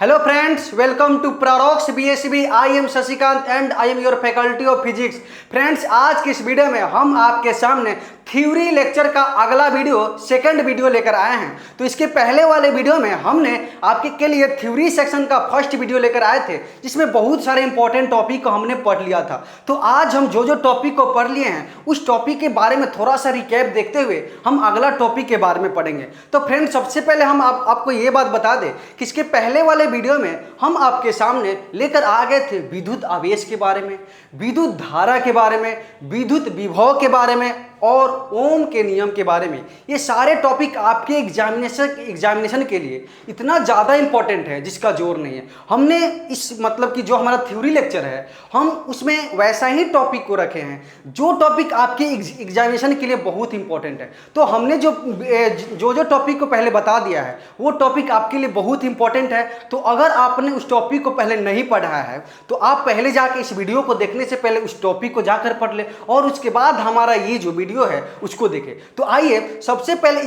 Hello friends, welcome to Prarox BSB. I am Shashikant and I am your faculty of physics. Friends आज की इस video में हम आपके सामने थ्योरी लेक्चर का अगला वीडियो सेकंड वीडियो लेकर आए हैं। तो इसके पहले वाले वीडियो में हमने आपके के लिए थ्योरी सेक्शन का फर्स्ट वीडियो लेकर आए थे जिसमें बहुत सारे इंपॉर्टेंट टॉपिक को हमने पढ़ लिया था। तो आज हम जो टॉपिक को पढ़ लिए हैं उस टॉपिक के बारे में थोड़ा सा रिकैप देखते हुए हम अगला टॉपिक के बारे में पढ़ेंगे। तो फ्रेंड्स सबसे पहले हम आपको ये बात बता दें कि इसके पहले वाले वीडियो में हम आपके सामने लेकर आ गए थे विद्युत आवेश के बारे में, विद्युत धारा के बारे में, विद्युत विभव के बारे में और ओम के नियम के बारे में। ये सारे टॉपिक आपके एग्जामिनेशन के लिए इतना ज़्यादा इंपॉर्टेंट है जिसका जोर नहीं है। हमने इस मतलब कि जो हमारा थ्योरी लेक्चर है हम उसमें वैसा ही टॉपिक को रखे हैं जो टॉपिक आपके एग्जामिनेशन के लिए बहुत इंपॉर्टेंट है। तो हमने जो टॉपिक को पहले बता दिया है वो टॉपिक आपके लिए बहुत इंपॉर्टेंट है। तो अगर आपने उस टॉपिक को पहले नहीं पढ़ा है तो आप पहले जाके इस वीडियो को देखने से पहले उस टॉपिक को जाकर पढ़ ले और उसके बाद हमारा ये जो वीडियो है उसको देखें। तो आइए सबसे पहले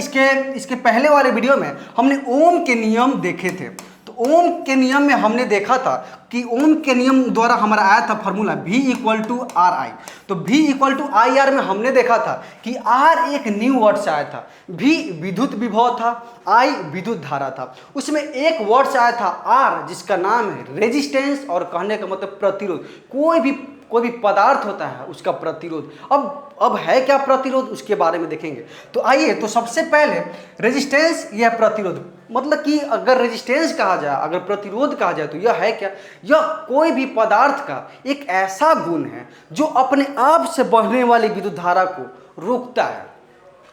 इसके पहले वाले वीडियो में हमने ओम के नियम देखे थे। तो ओम के नियम में हमने देखा था कि ओम के नियम द्वारा हमारा आया था formula V equal to R I. तो V equal to I R में हमने देखा था कि R एक न्यू वर्ड से आया था, V विद्युत विभव था, I विद्युत धारा था। उसमें एक वर्ड से आया था R जिसका नाम है रेजिस्टेंस और कहने का मतलब प्रतिरोध। कोई भी पदार्थ होता है उसका प्रतिरोध। अब है क्या प्रतिरोध उसके बारे में देखेंगे। तो आइए तो सबसे पहले रेजिस्टेंस या प्रतिरोध मतलब कि अगर रेजिस्टेंस कहा जाए, अगर प्रतिरोध कहा जाए तो यह है क्या? यह कोई भी पदार्थ का एक ऐसा गुण है जो अपने आप से बहने वाली विद्युत धारा को रोकता है।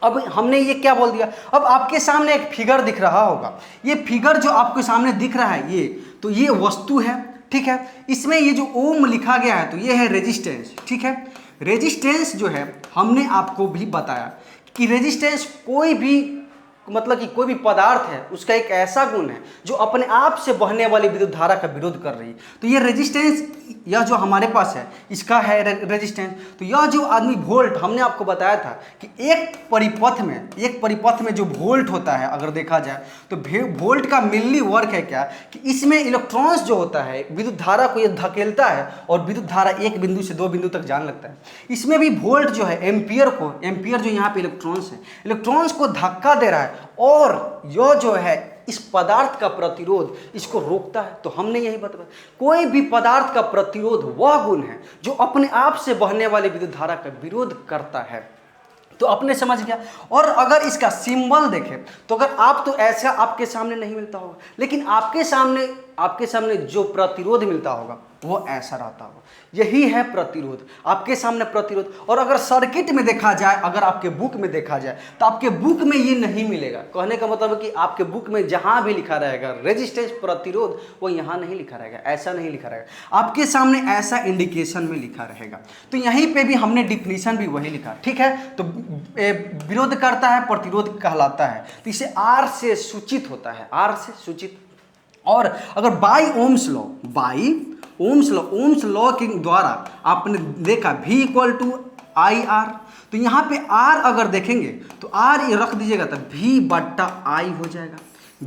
अब हमने ये क्या बोल दिया? अब आपके सामने एक फिगर दिख रहा होगा, ये फिगर जो आपके सामने दिख रहा है ये वस्तु है, ठीक है। इसमें ये जो ओम लिखा गया है तो ये है रेजिस्टेंस, ठीक है। रेजिस्टेंस जो है हमने आपको भी बताया कि रेजिस्टेंस कोई भी पदार्थ है उसका एक ऐसा गुण है जो अपने आप से बहने वाली विद्युत धारा का विरोध कर रही है। तो ये रेजिस्टेंस यह जो हमारे पास है इसका है रेजिस्टेंस। तो यह जो आदमी वोल्ट हमने आपको बताया था कि एक परिपथ में जो वोल्ट होता है अगर देखा जाए तो वोल्ट का मिली वर्क है क्या कि इसमें इलेक्ट्रॉन्स जो होता है विद्युत धारा को ये धकेलता है और विद्युत धारा एक बिंदु से दो बिंदु तक जाने लगता है। इसमें भी वोल्ट जो है एम्पियर जो यहाँ पे इलेक्ट्रॉन्स को धक्का दे रहा है और यह जो है इस पदार्थ का प्रतिरोध इसको रोकता है। तो हमने यही बताया कोई भी पदार्थ का प्रतिरोध वह गुण है जो अपने आप से बहने वाले विद्युत धारा का विरोध करता है। तो आपने समझ गया। और अगर इसका सिंबल देखें तो अगर आप तो ऐसा आपके सामने नहीं मिलता होगा लेकिन आपके सामने जो प्रतिरोध मिलता होगा वो ऐसा रहता होगा। यही है प्रतिरोध, आपके सामने प्रतिरोध। और अगर सर्किट में देखा जाए, अगर आपके बुक में देखा जाए तो आपके बुक में ये नहीं मिलेगा। कहने का मतलब है कि आपके बुक में जहां भी लिखा रहेगा रेजिस्टेंस प्रतिरोध वो यहाँ नहीं लिखा रहेगा, ऐसा नहीं लिखा रहेगा, आपके सामने ऐसा इंडिकेशन में लिखा रहेगा। तो यहीं पे भी हमने डिफिनीशन भी वही लिखा, ठीक है। तो विरोध करता है, प्रतिरोध कहलाता है। तो इसे आर से सूचित होता है, आर से सूचित। और अगर बाई ओम्स लॉ के द्वारा आपने देखा V equal to I R. तो यहाँ पे R अगर देखेंगे तो R ये रख दीजिएगा तो V बट्टा I हो जाएगा।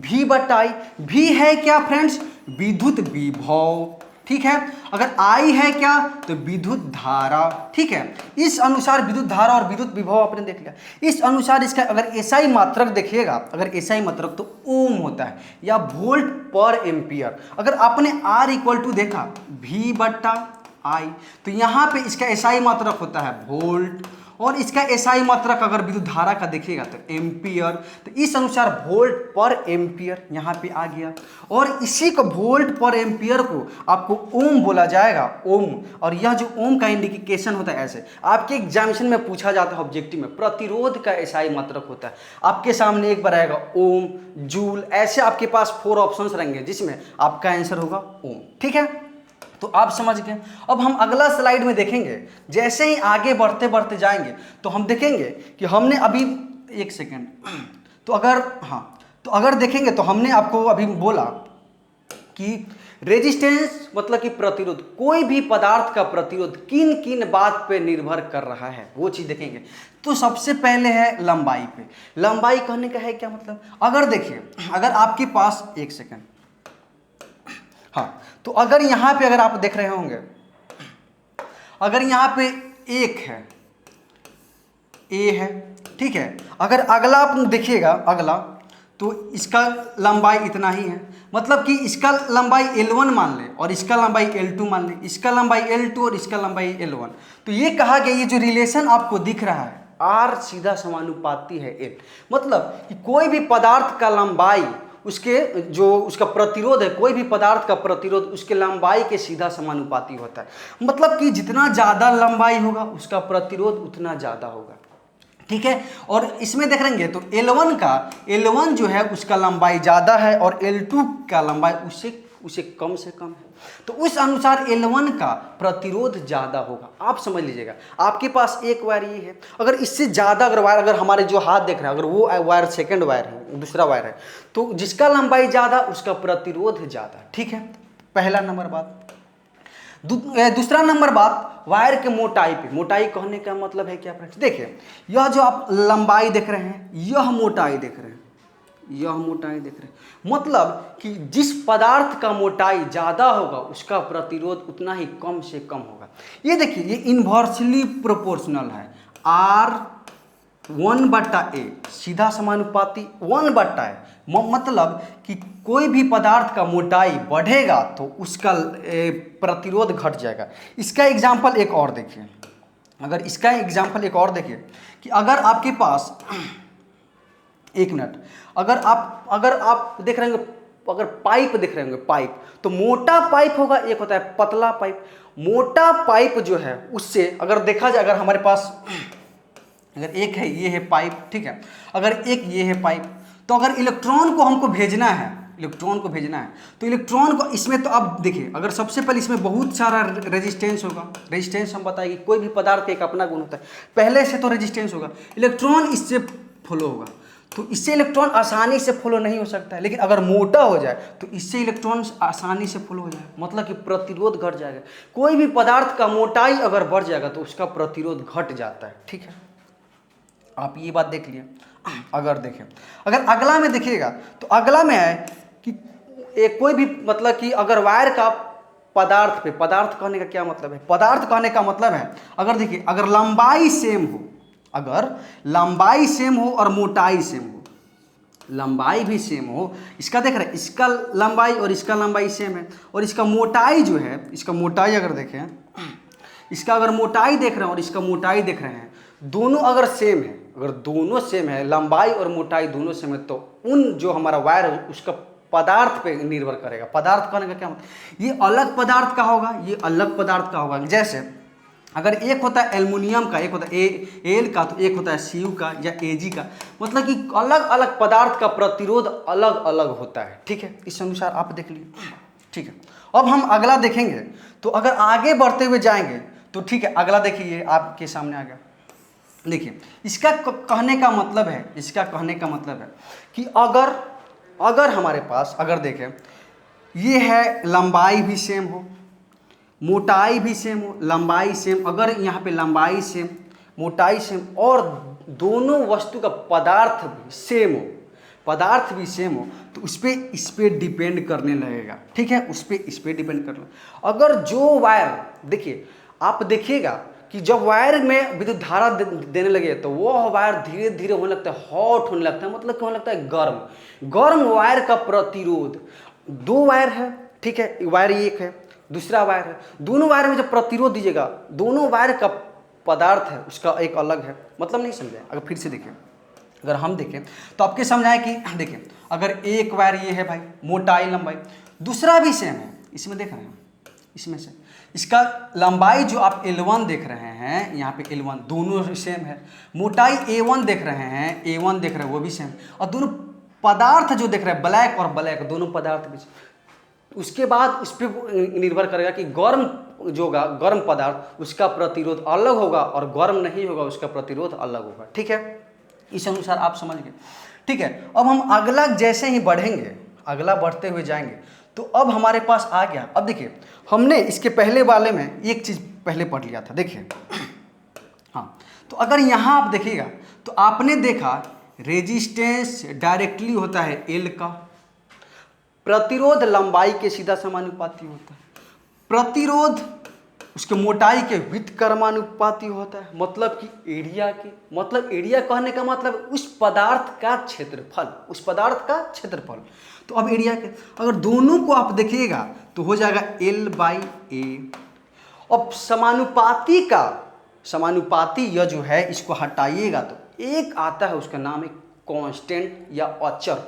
V बट्टा I, V है क्या फ्रेंड्स? विद्युत विभव, ठीक है। अगर I है क्या तो विद्युत धारा, ठीक है। इस अनुसार विद्युत धारा और विद्युत विभव आपने देख लिया। इस अनुसार इसका अगर एसआई मात्रक देखिएगा, अगर एसआई मात्रक तो ओम होता है या वोल्ट पर एम्पियर। अगर आपने R इक्वल टू देखा V बट्टा I तो यहाँ पे इसका एसआई मात्रक होता है वोल्ट और इसका एसआई मात्रक अगर विद्युत धारा का देखिएगा तो एम्पियर। तो इस अनुसार वोल्ट पर एम्पियर यहाँ पे आ गया और इसी को वोल्ट पर एम्पियर को आपको ओम बोला जाएगा, ओम। और यह जो ओम का इंडिकेशन होता है ऐसे आपके एग्जामिनेशन में पूछा जाता है ऑब्जेक्टिव में, प्रतिरोध का एसआई मात्रक होता है। आपके सामने एक बार आएगा ओम, जूल, ऐसे आपके पास 4 ऑप्शंस रहेंगे जिसमें आपका आंसर होगा ओम, ठीक है। तो आप समझ गए। अब हम अगला स्लाइड में देखेंगे, जैसे ही आगे बढ़ते बढ़ते जाएंगे तो हम देखेंगे कि हमने अभी एक सेकेंड तो अगर देखेंगे तो हमने आपको अभी बोला कि रेजिस्टेंस मतलब कि प्रतिरोध, कोई भी पदार्थ का प्रतिरोध किन किन बात पे निर्भर कर रहा है वो चीज़ देखेंगे। तो सबसे पहले है लंबाई पे। लंबाई कहने का है क्या मतलब? अगर देखिए, अगर आपके पास एक सेकेंड हाँ, तो अगर यहाँ पे अगर आप देख रहे होंगे, अगर यहाँ पे एक है, ए है, ठीक है, अगर अगला आप देखिएगा, अगला तो इसका लंबाई इतना ही है, मतलब कि इसका लंबाई L1 मान ले और इसका लंबाई L2 मान ले, इसका लंबाई L2 और इसका लंबाई L1। तो ये कहा गया, ये जो रिलेशन आपको दिख रहा है R सीधा समानुपाती है L, मतलब कि कोई भी पदार्थ का लंबाई उसके जो उसका प्रतिरोध है, कोई भी पदार्थ का प्रतिरोध उसके लंबाई के सीधा समानुपाती होता है। मतलब कि जितना ज़्यादा लंबाई होगा उसका प्रतिरोध उतना ज़्यादा होगा, ठीक है। और इसमें देख लेंगे तो L1 जो है उसका लंबाई ज़्यादा है और L2 का लंबाई उससे कम से कम है, तो उस अनुसार L1 का प्रतिरोध ज़्यादा होगा। आप समझ लीजिएगा, आपके पास एक वायर ये है, अगर इससे ज़्यादा अगर वायर, अगर हमारे जो हाथ देख रहे हैं, अगर वो वायर सेकंड वायर है, दूसरा वायर है, तो जिसका लंबाई ज़्यादा उसका प्रतिरोध ज़्यादा, ठीक है। पहला नंबर बात। दूसरा नंबर बात, वायर के मोटाई पे। मोटाई कहने का मतलब है क्या फ्रेंड्स, देखिए यह जो आप लंबाई देख रहे हैं, यह मोटाई देख रहे हैं, यह मोटाई देख रहे हैं, मतलब कि जिस पदार्थ का मोटाई ज़्यादा होगा उसका प्रतिरोध उतना ही कम से कम होगा। ये देखिए, ये इन्वर्सली प्रोपोर्शनल है, R1/A सीधा समानुपाती 1/A है, मतलब कि कोई भी पदार्थ का मोटाई बढ़ेगा तो उसका प्रतिरोध घट जाएगा। इसका एग्जाम्पल एक और देखिए, अगर इसका एग्जाम्पल एक और देखिए कि अगर आपके पास एक मिनट, अगर आप देख रहे होंगे, अगर पाइप देख रहे होंगे, पाइप तो मोटा पाइप होगा, एक होता है पतला पाइप। मोटा पाइप जो है उससे अगर देखा जाए, अगर हमारे पास अगर एक है, ये है पाइप, ठीक है, अगर एक ये है पाइप, तो अगर इलेक्ट्रॉन को हमको भेजना है, इलेक्ट्रॉन को भेजना है, तो इलेक्ट्रॉन को इसमें, तो अब देखिए, अगर सबसे पहले इसमें बहुत सारा रेजिस्टेंस होगा। रेजिस्टेंस हम बताएंगे, कोई भी पदार्थ का एक अपना गुण होता है, पहले से तो रेजिस्टेंस होगा, इलेक्ट्रॉन इससे फ्लो होगा, तो इससे इलेक्ट्रॉन आसानी से फ्लो नहीं हो सकता है। लेकिन अगर मोटा हो जाए तो इससे इलेक्ट्रॉन आसानी से फ्लो हो जाए, मतलब कि प्रतिरोध घट जाएगा। कोई भी पदार्थ का मोटाई अगर बढ़ जाएगा तो उसका प्रतिरोध घट जाता है, ठीक है। आप ये बात देख लिए। अगर देखें, अगर अगला में देखिएगा तो अगला में है कि एक कोई भी, मतलब कि अगर वायर का पदार्थ पे, पदार्थ कहने का क्या मतलब है, पदार्थ कहने का मतलब है, अगर देखिए, अगर लंबाई सेम हो, अगर लंबाई सेम हो और मोटाई सेम हो, लंबाई भी सेम हो, इसका देख रहे हैं, इसका लंबाई और इसका लंबाई सेम है, और इसका मोटाई जो है, इसका मोटाई अगर देखें, इसका अगर मोटाई देख रहे हैं और इसका मोटाई देख रहे हैं, दोनों अगर सेम है, अगर दोनों सेम है, लंबाई और मोटाई दोनों सेम है, तो उन जो हमारा वायर है उसका पदार्थ पे निर्भर करेगा। पदार्थ कहने का क्या मतलब, ये अलग पदार्थ का होगा, ये अलग पदार्थ का होगा। जैसे अगर एक होता है एल्युमिनियम का, एक होता है एल का, तो एक होता है सी का या एजी का, मतलब कि अलग अलग पदार्थ का प्रतिरोध अलग अलग होता है, ठीक है। इस अनुसार आप देख लीजिए, ठीक है। अब हम अगला देखेंगे, तो अगर आगे बढ़ते हुए जाएंगे तो ठीक है, अगला देखिए आपके सामने आ गया। देखिए, इसका कहने का मतलब है, इसका कहने का मतलब है कि अगर हमारे पास, अगर देखें, ये है लंबाई भी सेम हो, मोटाई भी सेम हो, लंबाई सेम, अगर यहाँ पे लंबाई सेम, मोटाई सेम, और दोनों वस्तु का पदार्थ भी सेम हो, पदार्थ भी सेम हो, तो इस पर डिपेंड करने लगेगा, ठीक है। इस पर डिपेंड करना। अगर जो वायर, देखिए, आप देखिएगा कि जब वायर में विद्युत धारा देने लगे तो वह वायर धीरे धीरे होने लगता है, हॉट होने लगता है, मतलब क्या होने लगता है, गर्म वायर का प्रतिरोध। दो वायर है, ठीक है, वायर एक है, दूसरा वायर है, दोनों वायर में जब प्रतिरोध दीजिएगा, दोनों वायर का पदार्थ है उसका एक अलग है, मतलब नहीं समझे। अगर फिर से देखें, अगर हम देखें तो आपके समझ आए कि देखें, अगर एक वायर ये है भाई, मोटाई लंबाई, दूसरा भी सेम है, इसमें देख रहे हैं, इसमें से इसका लंबाई जो आप L1 देख रहे हैं, यहाँ पे L1 दोनों सेम है, मोटाई A1 देख रहे हैं, A1 देख रहे हैं, वो भी सेम, और दोनों पदार्थ जो देख रहे हैं, ब्लैक और ब्लैक, दोनों पदार्थ भी। उसके बाद उस पर निर्भर करेगा कि गर्म जो होगा, गर्म पदार्थ, उसका प्रतिरोध अलग होगा, और गर्म नहीं होगा उसका प्रतिरोध अलग होगा, ठीक है। इस अनुसार आप समझ गए, ठीक है। अब हम अगला जैसे ही बढ़ेंगे, अगला बढ़ते हुए जाएंगे, तो अब हमारे पास आ गया। अब देखिए, हमने इसके पहले वाले में एक चीज़ पहले पढ़ लिया था, देखिए, हाँ, तो अगर यहाँ आप देखिएगा तो आपने देखा रेजिस्टेंस डायरेक्टली होता है एल का, प्रतिरोध लंबाई के सीधा समानुपाती होता है, प्रतिरोध उसके मोटाई के व्युत्क्रमानुपाती होता है, मतलब कि एरिया के, मतलब एरिया कहने का मतलब उस पदार्थ का क्षेत्रफल, उस पदार्थ का क्षेत्रफल। तो अब एरिया के अगर दोनों को आप देखिएगा तो हो जाएगा L/A। अब समानुपाती का, समानुपाती यह जो है इसको हटाइएगा तो एक आता है, उसका नाम है कांस्टेंट या अचर,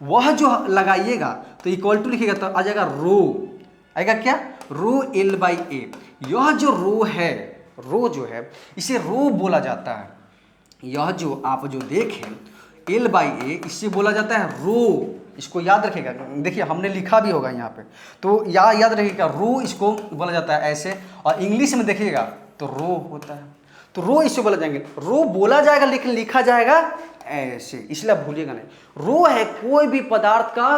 वह जो लगाइएगा तो इक्वल टू लिखिएगा तो आ जाएगा रो, आएगा क्या, रो L/A। यह जो रो है, रो जो है इसे रो बोला जाता है, यह जो आप जो देखें L/A इससे बोला जाता है रो। इसको याद रखिएगा, देखिए हमने लिखा भी होगा यहाँ पे, तो याद रखिएगा रो इसको बोला जाता है ऐसे, और इंग्लिश में देखिएगा तो रो होता है, तो रो इससे बोला जाएंगे, रो बोला जाएगा लेकिन लिखा जाएगा ऐसे, इसलिए भूलिएगा नहीं। रो है कोई भी पदार्थ का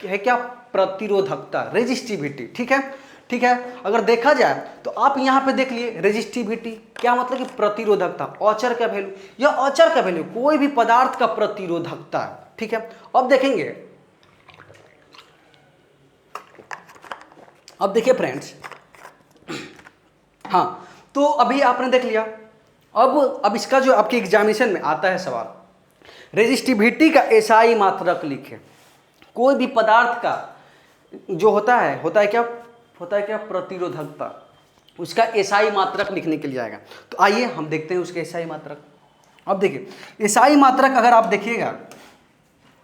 है क्या, प्रतिरोधकता, रेजिस्टिविटी, ठीक है, ठीक है। अगर देखा जाए तो आप यहाँ पे देख लिए रेजिस्टिविटी क्या मतलब कि प्रतिरोधकता, अचर का वैल्यू, यह अचर का वैल्यू कोई भी पदार्थ का प्रतिरोधकता, ठीक है। अब देखेंगे, अब देखिए फ्रेंड्स, हाँ तो अभी आपने देख लिया, अब इसका जो आपके एग्जामिनेशन में आता है सवाल, रेजिस्टिविटी का एसआई मात्रक लिखे, कोई भी पदार्थ का जो होता है क्या, होता है क्या, प्रतिरोधकता, उसका एसआई मात्रक लिखने के लिए आएगा। तो आइए हम देखते हैं उसके एसआई मात्रक। अब देखिए एसआई मात्रक अगर आप देखिएगा,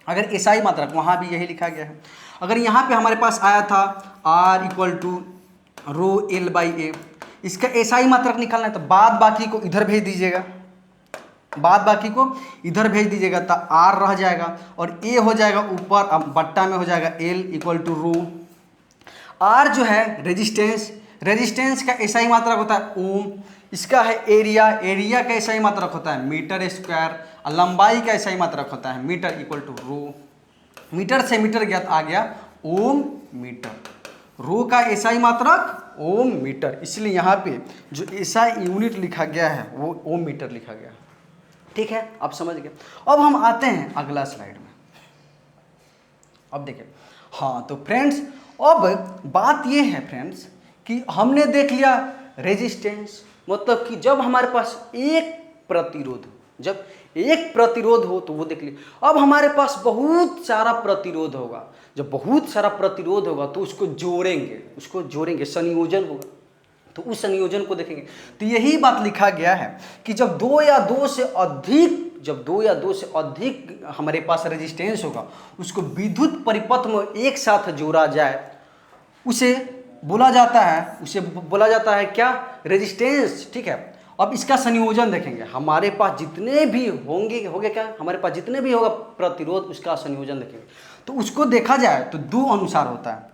अगर एसआई मात्रक वहाँ भी यही लिखा गया है, अगर यहाँ पे हमारे पास आया था R = रो L/A, इसका एसआई मात्रक निकालना है तो बाद बाकी को इधर भेज दीजिएगा, बाद बाकी को इधर भेज दीजिएगा तो R रह जाएगा और A हो जाएगा ऊपर, अब बट्टा में हो जाएगा L = रो। R जो है रेजिस्टेंस, रेजिस्टेंस का एसआई मात्रक होता है ओम, इसका है एरिया, एरिया का एसआई मात्रक होता है मीटर स्क्वायर, और लंबाई का एसआई मात्रक होता है मीटर = रो। मीटर से मीटर गया आ गया ओम मीटर, रो का एसआई मात्रक ओम मीटर, इसलिए यहाँ पे जो एसआई यूनिट लिखा गया है वो ओम मीटर लिखा गया है, ठीक है, आप समझ गए। अब हम आते हैं अगला स्लाइड में। अब देखिए, हाँ तो फ्रेंड्स अब बात ये है फ्रेंड्स कि हमने देख लिया रेजिस्टेंस, मतलब कि जब हमारे पास एक प्रतिरोध, जब एक प्रतिरोध हो तो वो देख लिया। अब हमारे पास बहुत सारा प्रतिरोध होगा, जब बहुत सारा प्रतिरोध होगा तो उसको जोड़ेंगे, संयोजन होगा, तो उस संयोजन को देखेंगे। तो यही बात लिखा गया है कि जब दो या दो से अधिक हमारे पास रेजिस्टेंस होगा, उसको विद्युत परिपथ में एक साथ जोड़ा जाए, उसे बोला जाता है क्या, रेजिस्टेंस, ठीक है। अब इसका संयोजन देखेंगे, हमारे पास जितने भी होंगे क्या, हमारे पास जितने भी होगा प्रतिरोध, उसका संयोजन देखेंगे। तो उसको देखा जाए तो दो अनुसार होता है,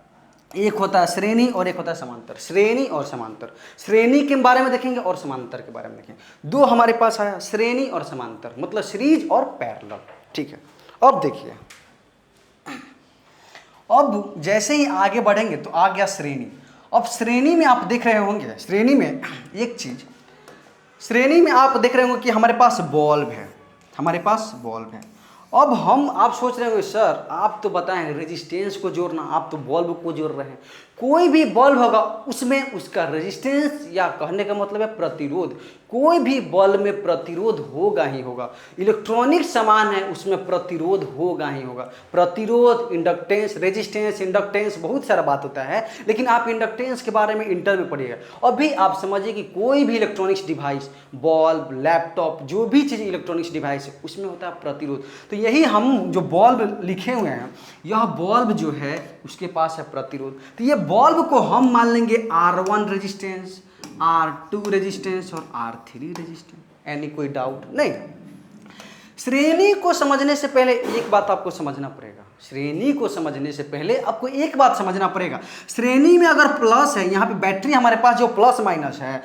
एक होता है श्रेणी और एक होता है समांतर, श्रेणी और समांतर। श्रेणी के बारे में देखेंगे और समांतर के बारे में देखेंगे। दो हमारे पास आया श्रेणी और समांतर, मतलब सीरीज और पैरेलल, ठीक है। अब देखिए, अब जैसे ही आगे बढ़ेंगे तो आ गया श्रेणी। अब श्रेणी में आप देख रहे होंगे, श्रेणी में एक चीज, श्रेणी में आप देख रहे होंगे कि हमारे पास बल्ब है, हमारे पास बल्ब है। अब आप सोच रहे होंगे सर आप तो बताएं रेजिस्टेंस को जोड़ना, आप तो बल्ब को जोड़ रहे हैं। कोई भी बल्ब होगा उसमें उसका रेजिस्टेंस या कहने का मतलब है प्रतिरोध, कोई भी बल्ब में प्रतिरोध होगा ही होगा। इलेक्ट्रॉनिक सामान है उसमें प्रतिरोध होगा ही होगा। प्रतिरोध, इंडक्टेंस, रेजिस्टेंस, इंडक्टेंस, बहुत सारा बात होता है, लेकिन आप इंडक्टेंस के बारे में इंटर में पढ़िएगा। अभी आप समझिए कि कोई भी इलेक्ट्रॉनिक्स डिवाइस, बल्ब, लैपटॉप, जो भी चीज़ इलेक्ट्रॉनिक्स डिवाइस है उसमें होता है प्रतिरोध। तो यही हम जो बल्ब लिखे हुए हैं, यह बल्ब जो है उसके पास है प्रतिरोध। तो ये बल्ब को हम मान लेंगे R1 रेजिस्टेंस, R2 रेजिस्टेंस और R3 रेजिस्टेंस। एनी कोई डाउट नहीं? श्रेणी को समझने से पहले एक बात आपको समझना पड़ेगा, श्रेणी को समझने से पहले आपको एक बात समझना पड़ेगा। श्रेणी में अगर प्लस है, यहाँ पे बैटरी हमारे पास जो प्लस माइनस है,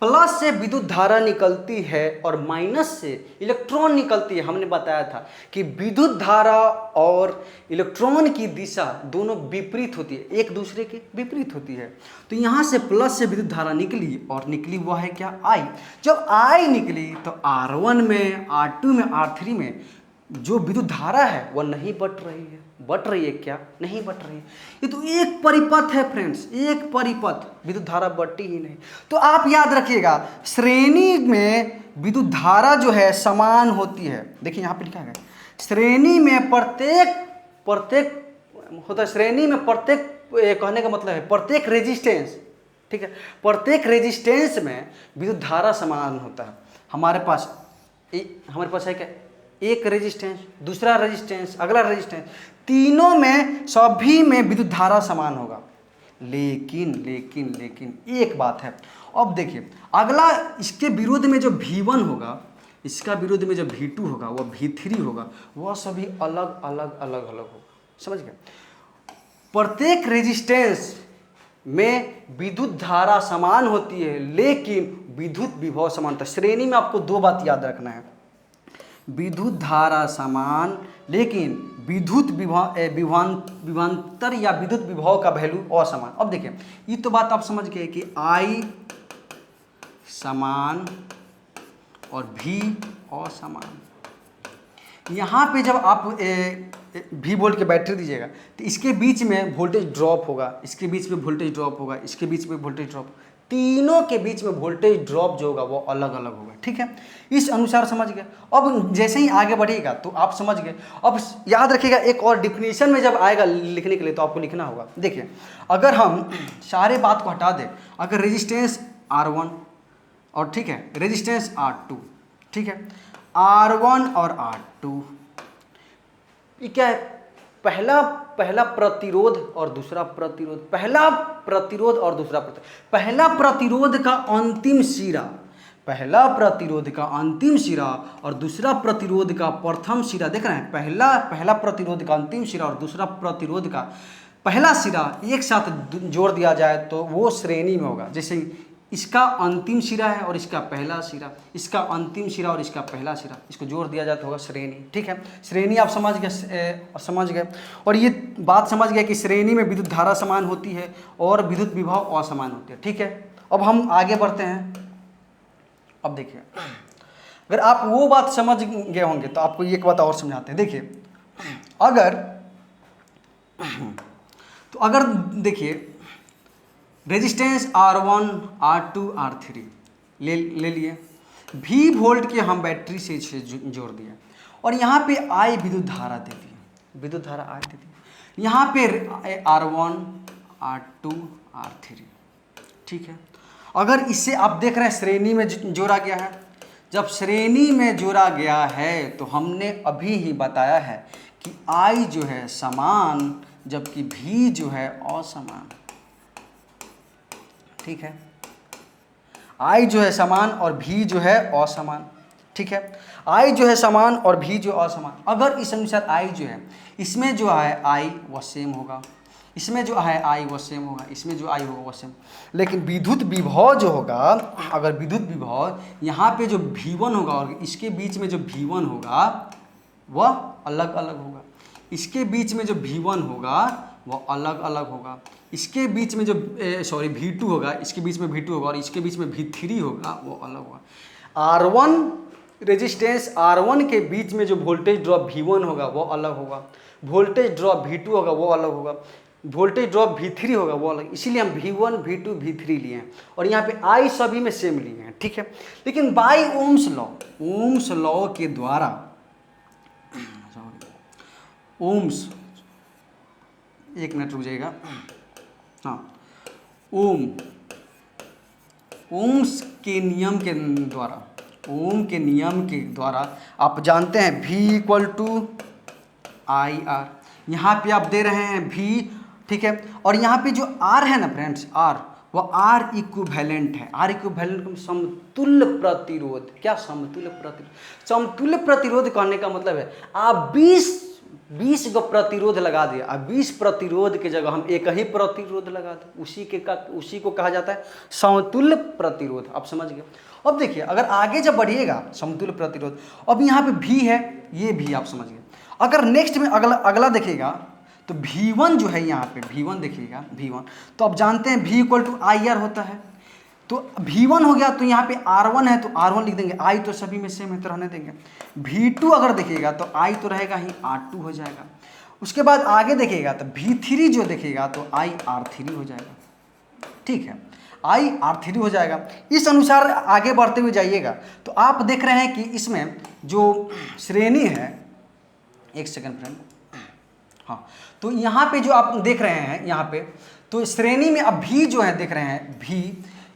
प्लस से विद्युत धारा निकलती है और माइनस से इलेक्ट्रॉन निकलती है। हमने बताया था कि विद्युत धारा और इलेक्ट्रॉन की दिशा दोनों विपरीत होती है, एक दूसरे के विपरीत होती है। तो यहाँ से प्लस से विद्युत धारा निकली और निकली वह है क्या, I। जब I निकली तो R1 में, R2 में, R3 में जो विद्युत धारा है वह नहीं बट रही है। बट रही है क्या? नहीं बट रही है। ये तो एक परिपथ है फ्रेंड्स, एक परिपथ, विद्युत धारा बढ़ती ही नहीं। तो आप याद रखिएगा, श्रेणी में विद्युत धारा जो है समान होती है। देखिए यहाँ पे लिखा है श्रेणी में प्रत्येक होता है, श्रेणी में प्रत्येक, कहने का मतलब है प्रत्येक रेजिस्टेंस, ठीक है, प्रत्येक रेजिस्टेंस में विद्युत धारा समान होता है। हमारे पास है क्या? एक रेजिस्टेंस, दूसरा रेजिस्टेंस, अगला रेजिस्टेंस, तीनों में सभी में विद्युत धारा समान होगा। लेकिन एक बात है। अब देखिए अगला, इसके विरोध में जो V1 होगा, इसका विरोध में जो V2 होगा, वह V3 होगा, वह सभी अलग अलग होगा। समझ गए? प्रत्येक रेजिस्टेंस में विद्युत धारा समान होती है, लेकिन विद्युत विभव समान होता है। श्रेणी में आपको दो बात याद रखना है, विद्युत धारा समान, लेकिन विद्युत विभवांतर या विद्युत विभव का वैल्यू असमान। अब देखिए ये तो बात आप समझ गए कि I समान और V असमान। यहाँ पे जब आप V वोल्ट की बैटरी दीजिएगा तो इसके बीच में वोल्टेज ड्रॉप होगा, इसके बीच में वोल्टेज ड्रॉप होगा, इसके बीच में वोल्टेज ड्रॉप, तीनों के बीच में वोल्टेज ड्रॉप जो होगा वो अलग अलग होगा। ठीक है, इस अनुसार समझ गए। अब जैसे ही आगे बढ़ेगा तो आप समझ गए। अब याद रखिएगा, एक और डिफिनीशन में जब आएगा लिखने के लिए तो आपको लिखना होगा। देखिए अगर हम सारे बात को हटा दें, अगर रेजिस्टेंस R1 और ठीक है रेजिस्टेंस R2, ठीक है, R1 और R2, ये क्या है? पहला प्रतिरोध और दूसरा प्रतिरोध, पहला प्रतिरोध और दूसरा प्रतिरोध, पहला प्रतिरोध का अंतिम सिरा, पहला प्रतिरोध का अंतिम सिरा और दूसरा प्रतिरोध का प्रथम सिरा। देख रहे हैं, पहला प्रतिरोध का अंतिम सिरा और दूसरा प्रतिरोध का पहला सिरा एक साथ जोड़ दिया जाए तो वो श्रेणी में होगा। जैसे इसका अंतिम सिरा है और इसका पहला सिरा, इसका अंतिम सिरा और इसका पहला सिरा, इसको जोड़ दिया जाए तो होगा श्रेणी। ठीक है, श्रेणी आप समझ गए। और ये बात समझ गए कि श्रेणी में विद्युत धारा समान होती है और विद्युत विभव असमान होती है। ठीक है, अब हम आगे बढ़ते हैं। अब देखिए, अगर आप वो बात समझ गए होंगे तो आपको एक बात और समझाते हैं। देखिए अगर देखिए रेजिस्टेंस R1, R2, R3 ले लिए, V वोल्ट के हम बैटरी से जोड़ दिया और यहाँ पे I विद्युत धारा दे दी, विद्युत धारा I दे दी, यहाँ पे R1, R2, R3। ठीक है, अगर इससे आप देख रहे हैं श्रेणी में जोड़ा गया है। जब श्रेणी में जोड़ा गया है तो हमने अभी ही बताया है कि I जो है समान जबकि V जो है असमान। ठीक है, I जो है समान और V जो है असमान। ठीक है, I जो है समान और V जो असमान। अगर इस अनुसार I जो है, इसमें जो है I वह सेम होगा, इसमें जो है I वह सेम होगा, इसमें जो I होगा वह सेम। लेकिन विद्युत विभव जो होगा, अगर विद्युत विभव यहाँ पे जो V1 होगा और इसके बीच में जो V1 होगा वह अलग अलग होगा, इसके बीच में जो V1 होगा वह अलग अलग होगा, इसके बीच में जो V2 होगा, इसके बीच में V2 होगा और इसके बीच में V3 होगा वो अलग होगा। R1 रेजिस्टेंस R1 के बीच में जो वोल्टेज ड्रॉप V1 होगा वो अलग होगा, वोल्टेज ड्रॉप V2 होगा वो अलग होगा, वोल्टेज ड्रॉप V3 होगा वो अलग। इसीलिए हम V1, V2, V3 लिए हैं और यहाँ पे I सभी में सेम लिए हैं। ठीक है, लेकिन बाय ओम्स लॉ के द्वारा, ओम्स, एक मिनट रुक जाइएगा, हाँ, ओम्स के नियम के द्वारा, ओम के नियम के द्वारा आप जानते हैं V = IR। यहाँ पे आप दे रहे हैं V, ठीक है, और यहाँ पे जो R है ना फ्रेंड्स, R वो R इक्विवेलेंट है। R इक्विवेलेंट समतुल्य प्रतिरोध। क्या समतुल्य प्रतिरोध? समतुल्य प्रतिरोध कहने का मतलब है आप 20 को प्रतिरोध लगा दिया, अब 20 प्रतिरोध की जगह हम एक ही प्रतिरोध लगा दें, उसी को कहा जाता है समतुल्य प्रतिरोध। आप समझ गए। अब देखिए अगर आगे जब बढ़िएगा समतुल्य प्रतिरोध, अब यहाँ पे V है, ये भी आप समझ गए। अगर नेक्स्ट में अगला देखिएगा तो V1 जो है, यहाँ पे V1 देखिएगा, V1 तो आप जानते हैं V = IR होता है। तो V1 हो गया, तो यहाँ पे R1 है तो R1 लिख देंगे, I तो सभी में सेम है तो रहने देंगे। V2 अगर देखिएगा तो I तो रहेगा ही, R2 हो जाएगा। उसके बाद आगे देखिएगा तो V3 जो देखेगा तो I R3 हो जाएगा, ठीक है, I R3 हो जाएगा। इस अनुसार आगे बढ़ते हुए जाइएगा तो आप देख रहे हैं कि इसमें जो श्रेणी है, एक सेकंड फ्रेंड, हाँ, तो यहाँ पे जो आप देख रहे हैं यहाँ पे, तो श्रेणी में अब V जो है देख रहे हैं, V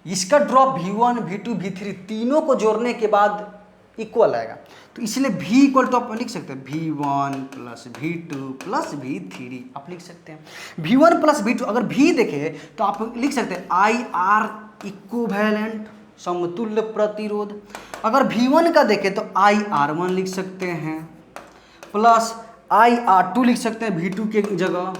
इसका ड्रॉप V1 V2 V3 तीनों को जोड़ने के बाद इक्वल आएगा, तो इसलिए V इक्वल तो आप लिख सकते हैं V1 plus V2 plus V3 आप लिख सकते हैं। V1 प्लस V2 अगर V देखे तो आप लिख सकते हैं IR इक्विवेलेंट समतुल्य प्रतिरोध। अगर V1 का देखें तो IR1 लिख सकते हैं प्लस IR2 लिख सकते हैं V2 के जगह,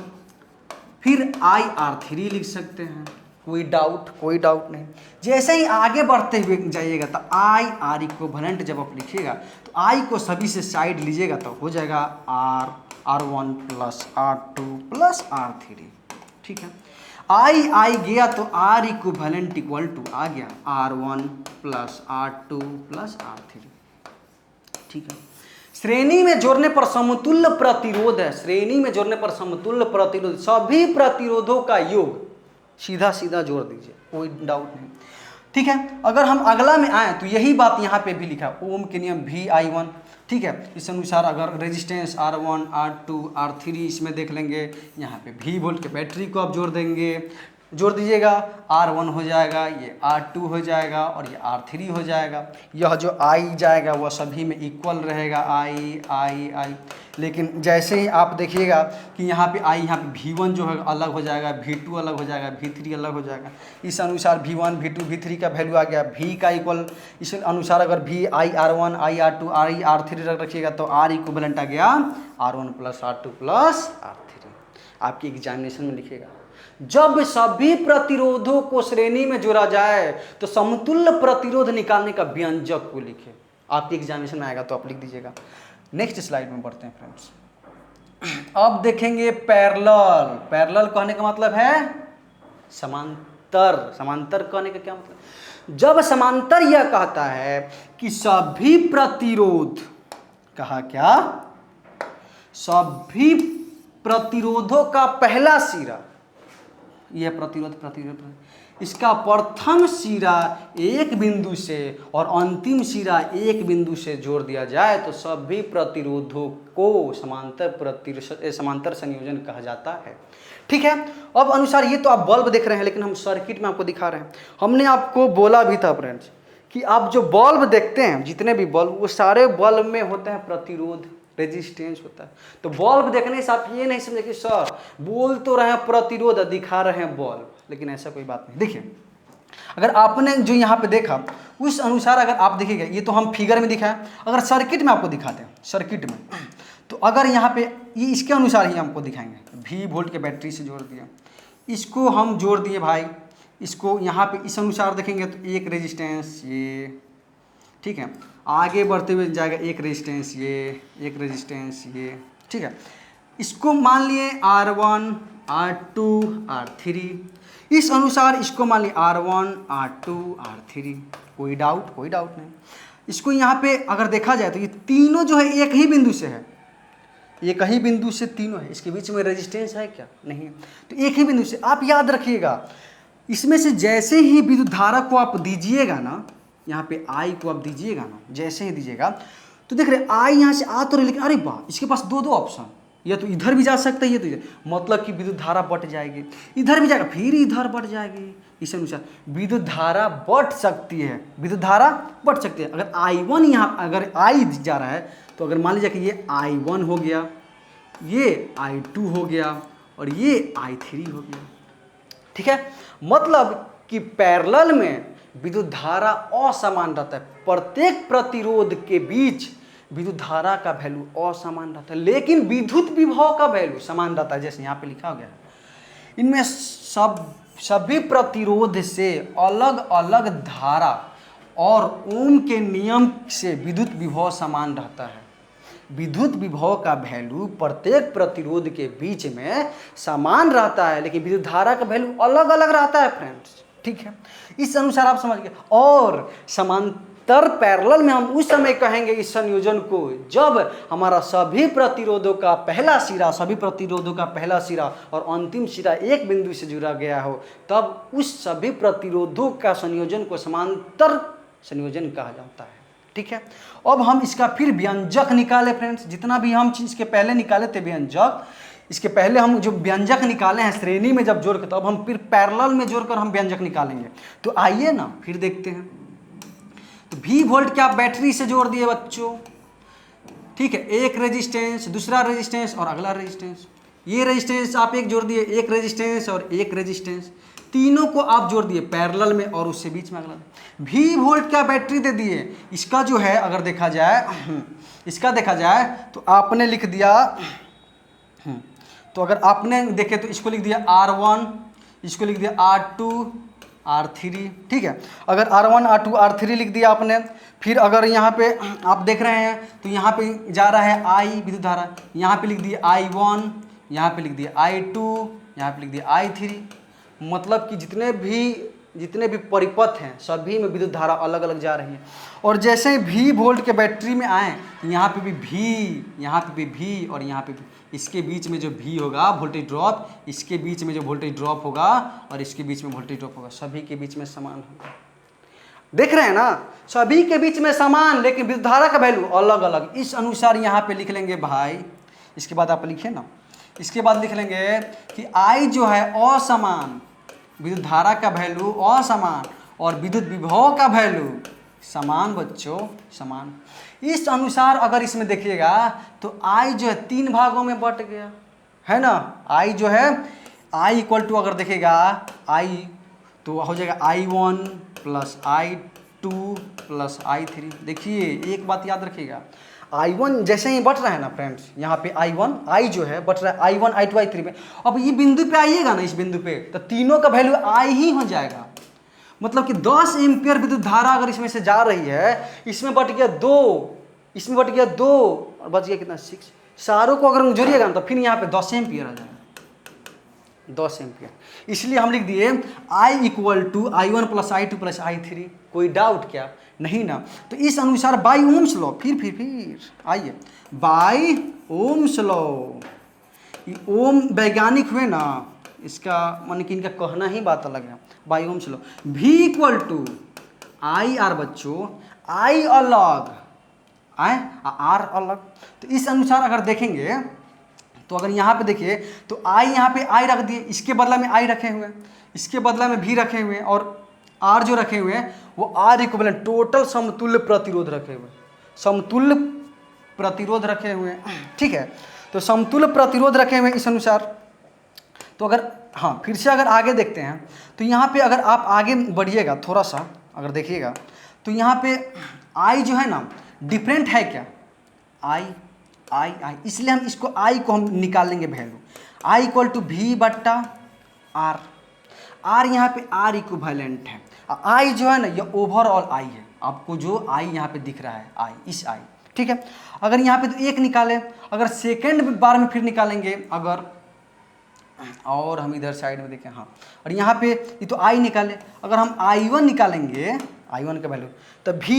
फिर IR3 लिख सकते हैं। कोई डाउट नहीं। जैसे ही आगे बढ़ते हुए जाइएगा तो IR इक्विवेलेंट जब आप लिखिएगा तो I को सभी से साइड लीजिएगा तो हो जाएगा R1 plus R2 plus R3, ठीक है। I गया तो R इक्विवेलेंट इक्वल टू आ गया R1 plus R2 plus R3, ठीक है। श्रेणी में जोड़ने पर समतुल्य प्रतिरोध है, श्रेणी में जोड़ने पर समतुल्य प्रतिरोध, सभी प्रतिरोधों का योग सीधा सीधा जोड़ दीजिए, कोई डाउट नहीं, ठीक है। अगर हम अगला में आए तो यही बात यहाँ पे भी लिखा है, ओम के नियम VI1, ठीक है। इस अनुसार अगर रेजिस्टेंस R1 R2 R3 इसमें देख लेंगे, यहाँ पे V वोल्ट के बैटरी को आप जोड़ देंगे, जोड़ दीजिएगा, R1 हो जाएगा, ये R2 हो जाएगा और ये R3 हो जाएगा। यह जो I जाएगा वह सभी में इक्वल रहेगा, I। लेकिन जैसे ही आप देखिएगा कि यहाँ पे I, यहाँ पे V1 जो है अलग हो जाएगा, V2 अलग हो जाएगा, V3 अलग हो जाएगा। इस अनुसार V1 V2 V3 का वैल्यू आ गया, V का इक्वल, इस अनुसार अगर V I R1 I R2 I R3 रखिएगा तो R इक्विवेलेंट आ गया R1 plus R2 plus R3। आपकी एग्जामिनेशन में लिखिएगा, जब सभी प्रतिरोधों को श्रेणी में जोड़ा जाए तो समतुल्य प्रतिरोध निकालने का व्यंजक को लिखे। आपके एग्जामिनेशन में आएगा तो आप लिख दीजिएगा। नेक्स्ट स्लाइड में बढ़ते हैं फ्रेंड्स। अब देखेंगे पैरेलल। पैरेलल कहने का मतलब है समांतर। समांतर कहने का क्या मतलब? जब समांतर यह कहता है कि सभी प्रतिरोध, कहा क्या, सभी प्रतिरोधों का पहला सिरा, यह प्रतिरोध इसका प्रथम सिरा एक बिंदु से और अंतिम सिरा एक बिंदु से जोड़ दिया जाए तो सभी प्रतिरोधों को समांतर संयोजन कहा जाता है, ठीक है। अब अनुसार ये तो आप बल्ब देख रहे हैं, लेकिन हम सर्किट में आपको दिखा रहे हैं। हमने आपको बोला भी था फ्रेंड्स कि आप जो बल्ब देखते हैं, जितने भी बल्ब, वो सारे बल्ब में होते हैं प्रतिरोध, रेजिस्टेंस होता है। तो बल्ब देखने से आप ये नहीं समझे कि सर बोल तो रहे हैं प्रतिरोध, दिखा रहे हैं बल्ब, लेकिन ऐसा कोई बात नहीं। देखिए, अगर आपने जो यहाँ पे देखा उस अनुसार अगर आप देखिएगा, ये तो हम फिगर में दिखाया, अगर सर्किट में आपको दिखाते हैं, सर्किट में, तो अगर यहाँ पे ये इसके अनुसार ही हमको दिखाएंगे। V वोल्ट के बैटरी से जोड़ दिया, इसको हम जोड़ दिए भाई, इसको यहाँ पे इस अनुसार देखेंगे तो एक रेजिस्टेंस ये, ठीक है। आगे बढ़ते हुए जाएगा एक रेजिस्टेंस ये, एक रेजिस्टेंस ये, ठीक है। इसको मान लिए R1 R2 R3, इस अनुसार इसको मान लिए R1 R2 R3। कोई डाउट नहीं। इसको यहाँ पे अगर देखा जाए तो ये तीनों जो है एक ही बिंदु से है, एक ही बिंदु से तीनों है, इसके बीच में रेजिस्टेंस है क्या? नहीं है। तो एक ही बिंदु से आप याद रखिएगा, इसमें से जैसे ही विद्युत धारा को आप दीजिएगा ना, यहाँ पे I को आप दीजिएगा ना, जैसे ही दीजिएगा तो देख रहे I यहाँ से आ तो रहे, लेकिन अरे वाह, इसके पास दो ऑप्शन, या तो इधर भी जा सकता है, ये तो इधर, मतलब कि विद्युत धारा बढ़ जाएगी, इधर भी जाएगा, फिर इधर बढ़ जाएगी। इस अनुसार विद्युत धारा बढ़ सकती है, विद्युत धारा बढ़ सकती है। अगर I1 यहाँ, अगर I जा रहा है तो अगर मान लीजिए कि ये I1 हो गया, ये I2 हो गया और ये I3 हो गया, ठीक है। मतलब कि पैरेलल में विद्युत धारा असमान रहता है, प्रत्येक प्रतिरोध के बीच विद्युत धारा का वैल्यू असमान रहता है, लेकिन विद्युत विभव का वैल्यू समान रहता है, जैसे यहाँ पे लिखा गया है। इनमें सभी प्रतिरोध से अलग अलग धारा और ओम के नियम से विद्युत विभव समान रहता है। विद्युत विभव का वैल्यू प्रत्येक प्रतिरोध के बीच में समान रहता है, लेकिन विद्युत धारा का वैल्यू अलग अलग रहता है फ्रेंड्स, ठीक है, इस अनुसार आप समझ गए। और समांतर पैरेलल में हम उस समय कहेंगे इस संयोजन को जब हमारा सभी प्रतिरोधों का पहला सिरा और अंतिम सिरा एक बिंदु से जुड़ा गया हो, तब उस सभी प्रतिरोधों का संयोजन को समांतर संयोजन कहा जाता है। ठीक है, अब हम इसका फिर व्यंजक निकाले फ्रेंड्स, जितना भी हम इसके पहले निकाले थे व्यंजक, इसके पहले हम जो व्यंजक निकाले हैं श्रेणी में जब जोड़ कर, तब हम फिर पैरेलल में जोड़कर हम व्यंजक निकालेंगे। तो आइए ना फिर देखते हैं। तो V वोल्ट क्या बैटरी से जोड़ दिए बच्चों, ठीक है, एक रेजिस्टेंस, दूसरा रेजिस्टेंस और अगला रेजिस्टेंस। ये रेजिस्टेंस आप एक जोड़ दिए, एक रेजिस्टेंस और एक रेजिस्टेंस, तीनों को आप जोड़ दिए पैरेलल में और उससे बीच में अगला। V वोल्ट क्या बैटरी दे दिए, इसका जो है अगर देखा जाए तो आपने लिख दिया, तो अगर आपने देखे तो इसको लिख दिया R1, इसको लिख दिया R2 R3, ठीक है। अगर R1 R2 R3 लिख दिया आपने, फिर अगर यहाँ पे आप देख रहे हैं तो यहाँ पे जा रहा है I विद्युत धारा, यहाँ पे लिख दिया I1, यहाँ पे लिख दिया I2, यहाँ पे लिख दिया I3। मतलब कि जितने भी परिपथ हैं सभी में विद्युत धारा अलग अलग जा रही है। और जैसे ही V वोल्ट के बैटरी में आए, यहाँ पे भी V, यहाँ पे भी V और यहाँ पे भी, इसके बीच में जो V होगा वोल्टेज ड्रॉप, इसके बीच में जो वोल्टेज ड्रॉप होगा और इसके बीच में वोल्टेज ड्रॉप होगा, सभी के बीच में समान होगा। देख रहे हैं ना, सभी के बीच में समान, लेकिन विद्युत धारा का वैल्यू अलग अलग। इस अनुसार यहाँ पे लिख लेंगे भाई, इसके बाद आप लिखिए ना, इसके बाद लिख लेंगे कि I जो है असमान, विद्युत धारा का वैल्यू असमान और विद्युत विभव का वैल्यू समान बच्चों, समान। इस अनुसार अगर इसमें देखिएगा तो I जो है 3 भागों में बट गया है ना। I जो है I इक्वल टू अगर देखेगा I तो हो जाएगा I1 plus I2 plus I3। देखिए एक बात याद रखिएगा, I1 जैसे ही बट रहा है ना फ्रेंड्स, यहाँ पे I जो है बट रहा है I1 I2 I3 में। अब ये बिंदु पे आइएगा ना, इस बिंदु पे, तो तीनों का वैल्यू I ही हो जाएगा। मतलब कि 10 एम्पियर विद्युत धारा अगर इसमें से जा रही है, इसमें बट गया 2, इसमें बट गया 2 और बच गया कितना 6, सारों को अगर जोड़िएगा ना तो फिर यहाँ पे 10 एम्पियर आ जाएगा, 10 एम्पियर। इसलिए हम लिख दिए I equal to I1 plus I2 plus I3। कोई डाउट क्या, नहीं ना। तो इस अनुसार बाय ओम्स लॉ, फिर आइए बाय ओम्स लॉ, ओम वैज्ञानिक हुए ना, इसका मान कि इनका कहना ही बात अलग है। By Ohm's law V equal to I R बच्चों, I अलग आर अलग। तो इस अनुसार अगर देखेंगे तो अगर यहाँ पे देखिए तो I यहाँ पे I रख दिए, इसके बदला में I रखे हुए, इसके बदला में V रखे हुए और R जो रखे हुए हैं वो R इक्विवेलेंट टोटल समतुल्य प्रतिरोध रखे हुए, समतुल्य प्रतिरोध रखे हुए, ठीक है। तो समतुल्य प्रतिरोध रखे हुए इस अनुसार। तो अगर हाँ फिर से अगर आगे देखते हैं तो यहाँ पे अगर आप आगे बढ़िएगा थोड़ा सा, अगर देखिएगा तो यहाँ पे I जो है ना डिफरेंट है क्या, I, इसलिए हम इसको I को हम निकाल लेंगे value, I equal to V बट्टा R। R यहाँ पे R इक्विवेलेंट है, I जो है ना ये ओवरऑल I है, आपको जो I यहाँ पे दिख रहा है I, इस I, ठीक है। अगर यहाँ पे तो 1 निकाले, अगर सेकेंड बार में फिर निकालेंगे अगर, और हम इधर साइड में देखें हाँ, और यहाँ पे ये तो I निकाले, अगर हम I1 निकालेंगे, I1 का वैल्यू, तो V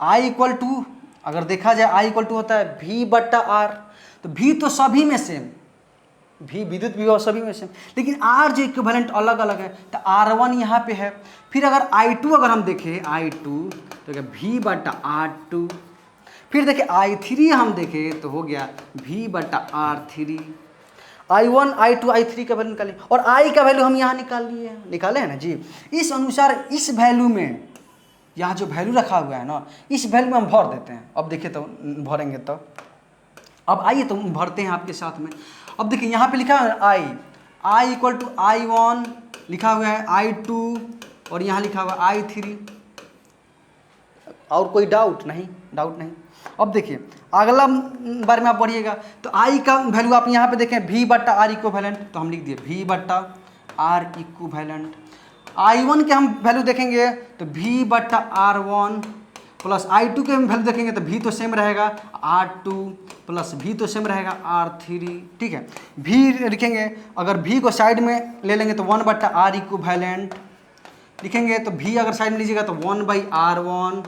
I इक्वल टू, अगर देखा जाए I इक्वल टू होता है V बट्टा R। तो V तो सभी में सेम, V विद्युत विभव सभी में सेम, लेकिन R जो इक्विवेलेंट अलग अलग है। तो R1 यहाँ पे है, फिर अगर I2 अगर हम देखें I2 तो क्या V बट्टा R2, फिर देखें I3 हम देखें तो हो गया V बट्टा R3। I1 I2 I3 का वैल्यू निकालें और I का वैल्यू हम यहाँ निकाले हैं ना जी। इस अनुसार इस वैल्यू में यहाँ जो वैल्यू रखा हुआ है ना, इस वैल्यू में हम भर देते हैं। अब देखिए तो भरेंगे तो, अब आइए तो भरते हैं आपके साथ में। अब देखिए यहाँ पे लिखा है I इक्वल टू I1 लिखा हुआ है, I2 और यहाँ लिखा हुआ है I3। और कोई डाउट नहीं, डाउट नहीं। अब देखिए अगला बार में आप बढ़िएगा तो I का वैल्यू आप यहाँ पे देखें V बट्टा R इक्विवेलेंट, तो हम लिख दिए V बट्टा R इक्विवेलेंट। I1 के हम वैल्यू देखेंगे तो V बट्टा R1 प्लस I2 के हम वैल्यू देखेंगे तो V तो सेम रहेगा R2 प्लस V तो सेम रहेगा R3, ठीक है। V लिखेंगे, अगर V को साइड में ले लेंगे तो 1 बट्टा R इक्विवेलेंट लिखेंगे तो V अगर साइड में लीजिएगा तो 1/R1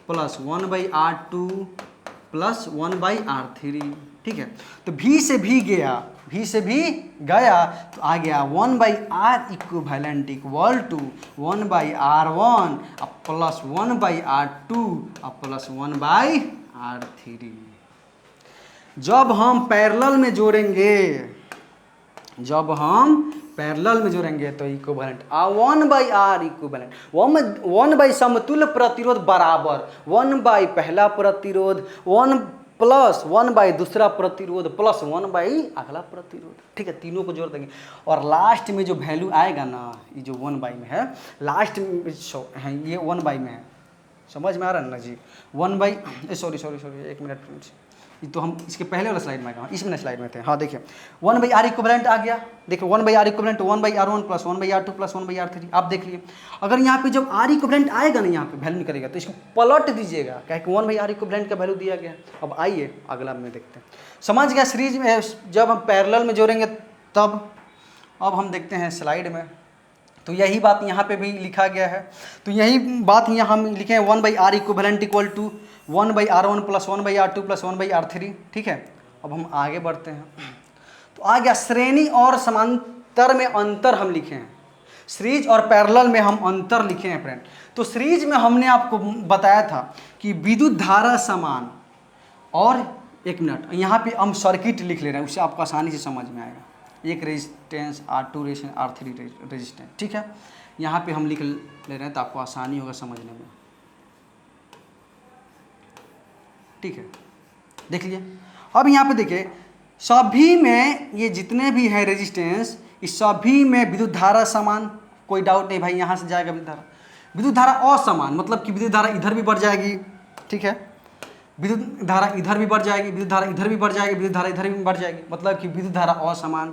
plus 1/R2 plus 1/R3, ठीक है। तो V से भी गया, V से भी गया तो आ गया 1/R equivalent equal to 1/R1 plus 1/R2 plus 1/R3। जब हम पैरेलल में जोड़ेंगे, जब हम पैरेलल में जोड़ेंगे तो इक्विवेलेंट 1/R इक्विवेलेंट 1 समतुल्य प्रतिरोध बराबर 1 पहला प्रतिरोध 1 प्लस 1 दूसरा प्रतिरोध प्लस 1 अगला प्रतिरोध, ठीक है। तीनों को जोड़ देंगे और लास्ट में जो वैल्यू आएगा ना, ये जो 1 में है, लास्ट में है ये 1 में है, समझ में आ रहा है ना जी। 1 सॉरी एक मिनट फ्रेंड्स, ये तो हम इसके पहले वाला स्लाइड में आएगा, इसमें स्लाइड में थे। हाँ देखिए 1/R इक्विवेलेंट आ गया, देखिए 1/R equivalent 1/R1 plus 1/R2 plus 1/R3। आप देख लिए अगर यहाँ पे जब R इक्विवेलेंट आएगा ना, यहाँ पे वैल्यू निकलेगा तो इसको पलट दीजिएगा, क्या कि 1/R इक्विवेलेंट का वैल्यू दिया गया। अब आइए अगला में देखते हैं, समझ गया। सीरीज में जब हम पैरेलल में जोड़ेंगे तब, अब हम देखते हैं स्लाइड में, तो यही बात यहाँ पे भी लिखा गया है। तो यही बात यहाँ हम लिखे हैं 1/R equivalent equal to 1/R1 plus 1/R2 plus 1/R3, ठीक है। अब हम आगे बढ़ते हैं, तो आ गया श्रेणी और समांतर में अंतर हम लिखे हैं, सीरीज और पैरेलल में हम अंतर लिखे हैं फ्रेंड। तो सीरीज में हमने आपको बताया था कि विद्युत धारा समान, और एक मिनट यहाँ पे हम सर्किट लिख ले रहे हैं, उससे आपको आसानी से समझ में आएगा। एक resistance R2 resistance R3 resistance, ठीक है। यहाँ पे हम लिख ले रहे हैं तो आपको आसानी होगा समझने में, ठीक है। देख लीजिए अब यहाँ पे देखिए सभी में ये जितने भी हैं रेजिस्टेंस, इस सभी में विद्युत धारा समान, कोई डाउट नहीं भाई, यहाँ से जाएगा विद्युत धारा। विद्युत धारा असमान मतलब कि विद्युत धारा इधर भी बढ़ जाएगी, ठीक है। विद्युत धारा इधर भी बढ़ जाएगी, विद्युत धारा इधर भी बढ़ जाएगी, विद्युत धारा इधर भी बढ़ जाएगी, मतलब कि विद्युत धारा असमान।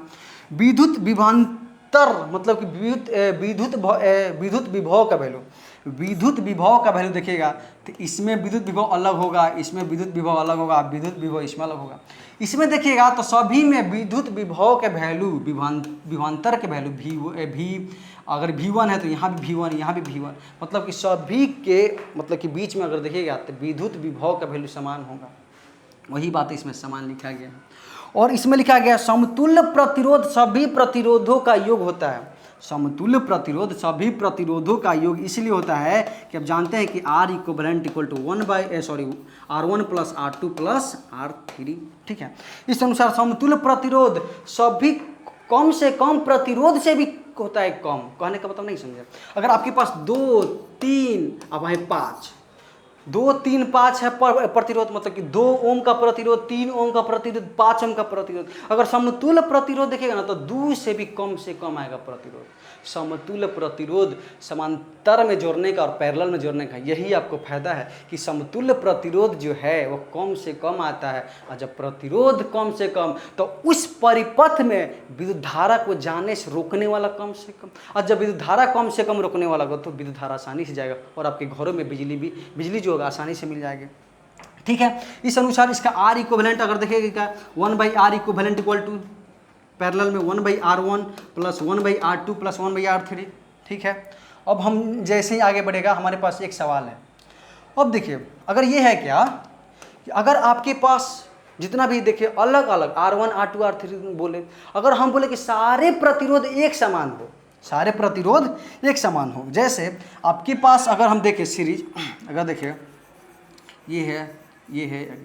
विद्युत विभवांतर मतलब कि विद्युत विभव का वैल्यू, विद्युत विभव का वैल्यू देखिएगा तो इसमें विद्युत विभव अलग होगा, इसमें विद्युत विभव अलग होगा, विद्युत विभव इसमें अलग होगा। इसमें देखिएगा तो सभी में विद्युत विभव के वैल्यू, विभवांतर के वैल्यू भी अगर V1 है तो यहाँ भी V1, यहाँ भी V1, मतलब कि सभी के मतलब कि बीच में अगर देखिएगा तो विद्युत विभव का वैल्यू समान होगा। वही बात इसमें समान लिखा गया है। और इसमें लिखा गया समतुल्य प्रतिरोध सभी प्रतिरोधों का योग होता है। समतुल्य प्रतिरोध सभी प्रतिरोधों का योग इसलिए होता है कि अब जानते हैं कि R equivalent equal to R1 plus R2 plus R3, ठीक है। इस अनुसार समतुल्य प्रतिरोध सभी कम से कम प्रतिरोध से भी होता है कम। कहने का मतलब नहीं समझे, अगर आपके पास 2, 3 अब है 5, 2, 3, 5 है प्रतिरोध, मतलब कि 2 ओम का प्रतिरोध, 3 ओम का प्रतिरोध, 5 ओम का प्रतिरोध। अगर समतुल्य प्रतिरोध देखिएगा ना तो 2 से भी कम आएगा प्रतिरोध। समतुल्य प्रतिरोध समांतर में जोड़ने का और पैरेलल में जोड़ने का यही आपको फायदा है कि समतुल्य प्रतिरोध जो है वो कम से कम आता है, और जब प्रतिरोध कम से कम तो उस परिपथ में विद्युत धारा को जाने से रोकने वाला कम से कम, और जब विद्युत धारा कम से कम रोकने वाला होगा तो विद्युत धारा आसानी से जाएगा और आपके घरों में बिजली जो होगा आसानी से मिल जाएगी, ठीक है। इस अनुसार इसका R इक्विवेलेंट अगर देखिएगा 1/R equivalent equal to parallel में 1/R1 plus 1/R2 plus 1/R3, ठीक है। अब हम जैसे ही आगे बढ़ेगा हमारे पास एक सवाल है। अब देखिए अगर ये है क्या कि अगर आपके पास जितना भी देखिए अलग अलग R1 R2 R3 बोले, अगर हम बोले कि सारे प्रतिरोध एक समान हो, सारे प्रतिरोध एक समान हो, जैसे आपके पास अगर हम देखें सीरीज, अगर देखिए ये है,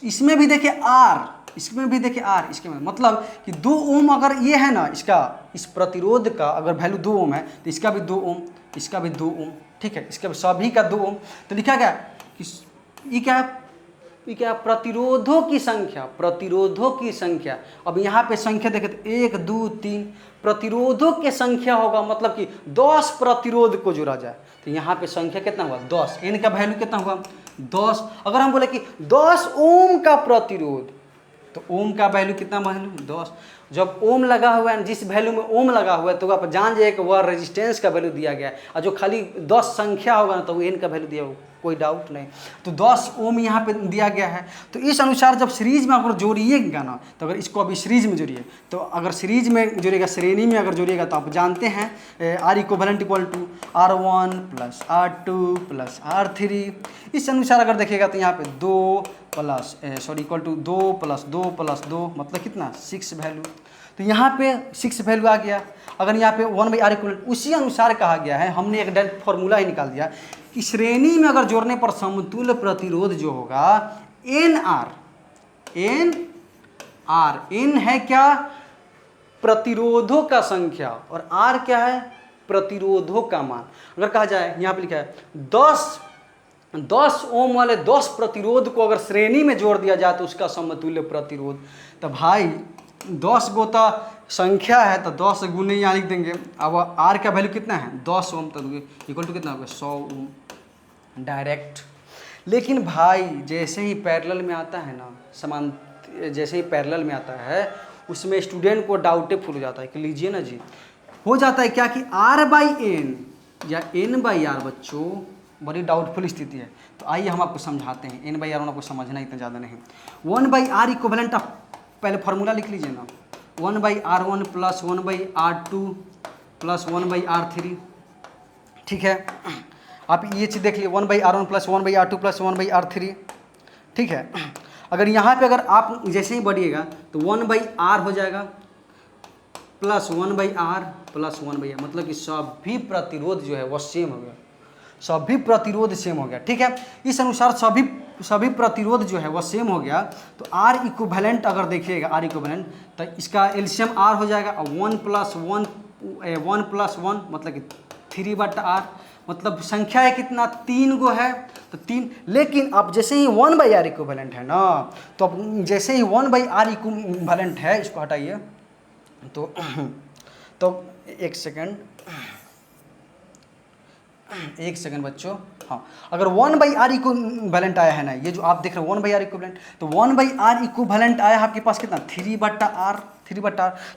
इसमें भी देखिए R, इसमें भी देखिए R, इसके में मतलब कि 2 ओम अगर ये है ना, इसका इस प्रतिरोध का अगर वैल्यू 2 ओम है तो इसका भी 2 ओम, इसका भी 2 ओम, ठीक है। इसके सभी का 2 ओम, तो लिखा गया कि ये क्या प्रतिरोधों की संख्या, प्रतिरोधों की संख्या। अब यहाँ पे संख्या देखें तो 1, 2, 3 प्रतिरोधों की संख्या होगा, मतलब कि 10 प्रतिरोध को जोड़ा जाए तो यहाँ पे संख्या कितना हुआ 10, इनका वैल्यू कितना हुआ 10। अगर हम बोले कि 10 ओम का प्रतिरोध तो ओम का वैल्यू कितना वैल्यू 10, जब ओम लगा हुआ है, जिस वैल्यू में ओम लगा हुआ है तो आप जान जाइए कि वह रेजिस्टेंस का वैल्यू दिया गया है। और जो खाली 10 संख्या होगा ना तो वो एन का वैल्यू दिया होगा, कोई डाउट नहीं। तो 10 ओम यहाँ पे दिया गया है। तो इस अनुसार जब सीरीज में अगर जोड़िएगा ना, तो अगर इसको अभी सीरीज में जोड़िए, तो अगर सीरीज में जोड़िएगा, श्रेणी में अगर जोड़िएगा, तो आप जानते हैं are equivalent equal to R1 + R2 + R3। इस अनुसार अगर देखिएगा तो यहाँ पे 2 इक्वल टू 2 + 2 + 2 मतलब कितना 6 वैल्यू। तो यहाँ पे 6 वैल्यू आ गया। अगर यहाँ पे 1/r इक्वलेंट उसी अनुसार कहा गया है, हमने एक डायरेक्ट फॉर्मूला ही निकाल दिया कि श्रेणी में अगर जोड़ने पर समतुल्य प्रतिरोध जो होगा एन है क्या, प्रतिरोधों का संख्या, और आर क्या है, प्रतिरोधों का मान। अगर कहा जाए, यहाँ पे लिखा है 10 ओम वाले 10 प्रतिरोध को अगर श्रेणी में जोड़ दिया जाए तो उसका समतुल्य प्रतिरोध। तो भाई 10 गोता संख्या है तो 10 गुने यहाँ लिख देंगे। अब आर का वैल्यू कितना है 10 ओम, तो इक्वल टू कितना होगा 100 ओम डायरेक्ट। लेकिन भाई जैसे ही पैरेलल में आता है ना, समान जैसे ही पैरेलल में आता है उसमें स्टूडेंट को डाउटेफुल हो जाता है कि लीजिए ना जी, हो जाता है क्या कि R/N या N/R बच्चों बड़ी डाउटफुल स्थिति है। तो आइए हम आपको समझाते हैं। N/R आपको समझना इतना ज़्यादा नहीं। 1/R इक्विवेलेंट आप पहले फार्मूला लिख लीजिए ना, 1/R1 + 1/R2 + 1/R3। ठीक है, आप ये चीज़ देख लिए 1/R1 + 1/R2 + 1/R3। ठीक है, अगर यहाँ पे अगर आप जैसे ही बढ़िएगा तो 1/R हो जाएगा + 1/R + 1/R, मतलब कि सभी प्रतिरोध जो है वह सेम हो गया, सभी प्रतिरोध सेम हो गया। ठीक है, इस अनुसार सभी प्रतिरोध जो है वह सेम हो गया। तो R इक्विवेलेंट अगर देखिएगा, R इक्विवेलेंट तो इसका एलसीएम R हो जाएगा, 1 + 1 मतलब कि 3/R, मतलब संख्या है कितना 3 गो है तो 3। लेकिन अब जैसे ही 1/R इक्विवेलेंट है ना, तो अब जैसे ही 1/R इक्विवेलेंट है, इसको हटाइए तो एक सेकंड बच्चों। हाँ, अगर 1/R इक्विवेलेंट आया है ना, ये जो आप देख रहे हो 1/R इक्विवेलेंट, तो 1/R इक्विवेलेंट आया आपके पास कितना 3/R।